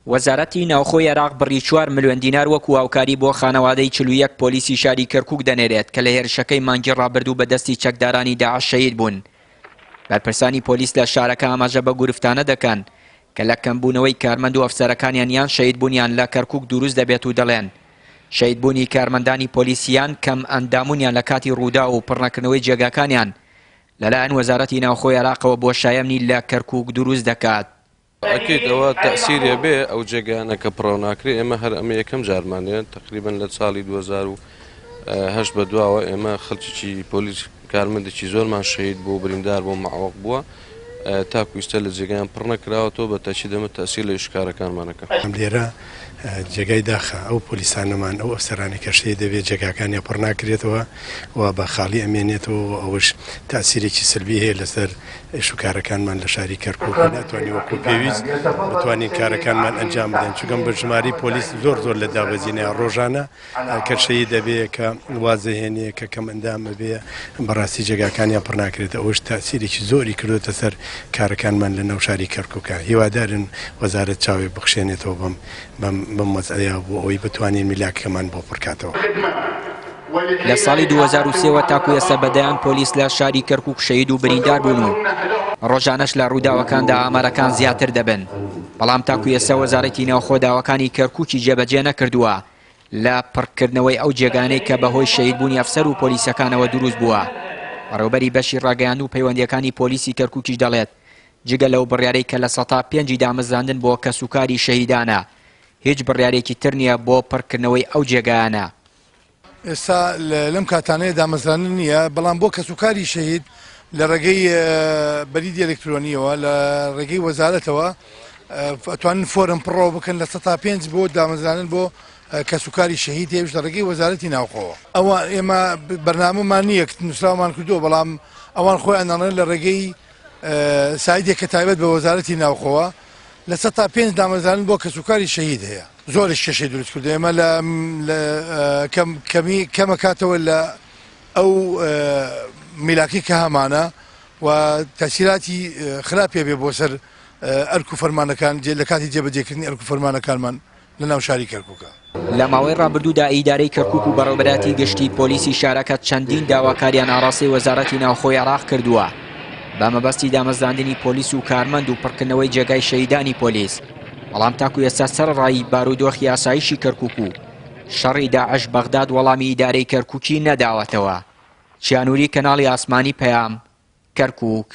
وەزارەتی ناوخۆی عێراق بڕی 4 ملیۆن دینار وەکو هاوکاری بۆ خانەوادەی 41 پۆلیسی شاری کەرکووک دەنێرێت کە لە هێرشەکەی مانگی ڕابردوو بەدەستی چەکدارانی داعش شەهید بوون. بەرپرسانی پۆلیس لە شارەکە ئاماژە بە گورفتانە دەکەن کە لە کەمبوونەوەی کارمەند و ئەفسەرەکانیان یان شەهیدبوونیان لە کەرکووک دروست دەبێت و دەڵێن شەهیدبوونی کارمەندانی پۆلیسیان کەم ئەندامونیان لە کاتی ڕوودا و پڕنەکردنەوەی جێگاکانیان لەلایەن وەزارەتی ناوخۆی عێراقەوە بۆ شایەمنی لە کەرکووک دروست دەکات. ئەکید ئەوە تەسیرێ بێ ئەو جێگانە کە پڕۆ ناکرێت ئێمە هەر ئەمە یەکەم جارمانەیە تقریبا لە ساڵی 2008 بە دواوە ئێمە خەڵکی پۆلیس کارمەندێکی زۆرمان شەهید بوو بریندار بۆ مەعوق بووە تاکویستە لە جێگایان پڕ نەکراوەتەوە بە تاکید ئەمە تەسیر لە شکارەکانمانەکە. ئەم لێرە جێگای داخە ئەو پۆلیسانەمان ئەو ئەفسەرانی کە شەهید دەبێت جێگاکانی پڕ ناکرێتەوە و بە خاڵی ئەمێنێتەوە ئەوش تاسیرێکی سلبی هەیە لەسەر شوکارەکانمان لە شاری کەرکووک ناتوانین وەکو پێویست بتوانین کارەکانمان ئەنجام بدەین چونکەم بە ژماری پۆلیس زۆر لە دابەزینەیە ڕۆژانە کە شەهید دەبێت کە وازە هێنەیە کە کەم ئەندامە بێ بەڕاستی جێگاکانیان پڕ ناکرێت ئەوش تاسیرێکی زۆری کردوتە سەر کارەکانمان لە ناو شاری کەرکووکە. هیوادارن وەزارەت چاوی بخشێنێتەوە بەم مەسئلەیە بۆ ئەوەی بتوانین میلاکەمان بۆ پڕکاتەوە. لە ساڵی 2003 تاکو ئێستا بەدەیان پۆلیس لە شاری کەرکووک شەهید و بریندار بوون و ڕۆژانەش لە ڕووداوەکاندا ئامارەکان زیاتر دەبن. بەڵام تاکو ئێستا وەزارەتی ناوخۆ داواکانی کەرکووکی جێبەجێ نەکردووە لە پڕکردنەوەی ئەو جێگانەی کە بەهۆی شەهیدبوونی ئەفسەر و پۆلیسەکانەوە دروست بووە. بەڕێوەبەری بەشی ڕاگەیاند و پەیوەندیەکانی پۆلیسی کەرکووکیش دەڵێت جگە لەو بڕیارەی کە لە سەتا 5 دامەزراندن بۆ کەسوکاری شەهیدانە هیچ بڕیارێکی تر نییە بۆ پڕکردنەوەی ئەو جێگایانە. ئێستا لەم کاتانەیە دامەزرانن نییە بەڵام بۆ کەسوکاری شەهید لە ڕێگەی بەریدی ئەلکترۆنیەوە لە ڕێگەی وەزارەتەوە ئەتوانن فۆرم پڕەوە بکەن لە 5 بۆ دامەزرانن بۆ کەسوکاری شەهید هێوش لە ڕێگەی وەزارەتی ناوخۆوە. ئەوە ئێمە بەرنامەمان نییە نووسراومان کردووە بەڵام ئەوان خۆیان دەڵێن لە ڕێگەی سایدێک کە تایبەت بە وەزارەتی ناوخۆوە لە 5 دامەزرانن بۆ کەسوکاری شەهید هەیە. زۆرش کێشەی دروست کردو ئێمە کەمە کاتەوە لە ئەو میلاکی کە هەمانە و تەسیراتی خراپێ بێ بۆ سەر ئەرک و فەرمانەکان لە کاتی جێبەجێکردنی ئەرک و فەرمانەکانمان لە ناو شاری کەرکووکە. لە ماوەی ڕابردوودا ئیدارەی کەرکووک و بەڕێوەبەراتی گشتی پۆلیسی شارەکە چەندین داواکاریان ئاڕاستەی وەزارەتی ناوخۆی عێراق کردووە بە مەبەستی دامەزراندنی پۆلیس و کارمەند و پڕکردنەوەی جێگای شەهیدانی پۆلیس. بەڵام تاکو ئێستا سەرڕای بارودۆخی ئاسایشی کەرکووک و شەڕی داعش بەغداد وەڵامی ئیدارەی کەرکووکی نەداوەتەوە. چیانووری کەناڵی ئاسمانی پەیام کەرکووک.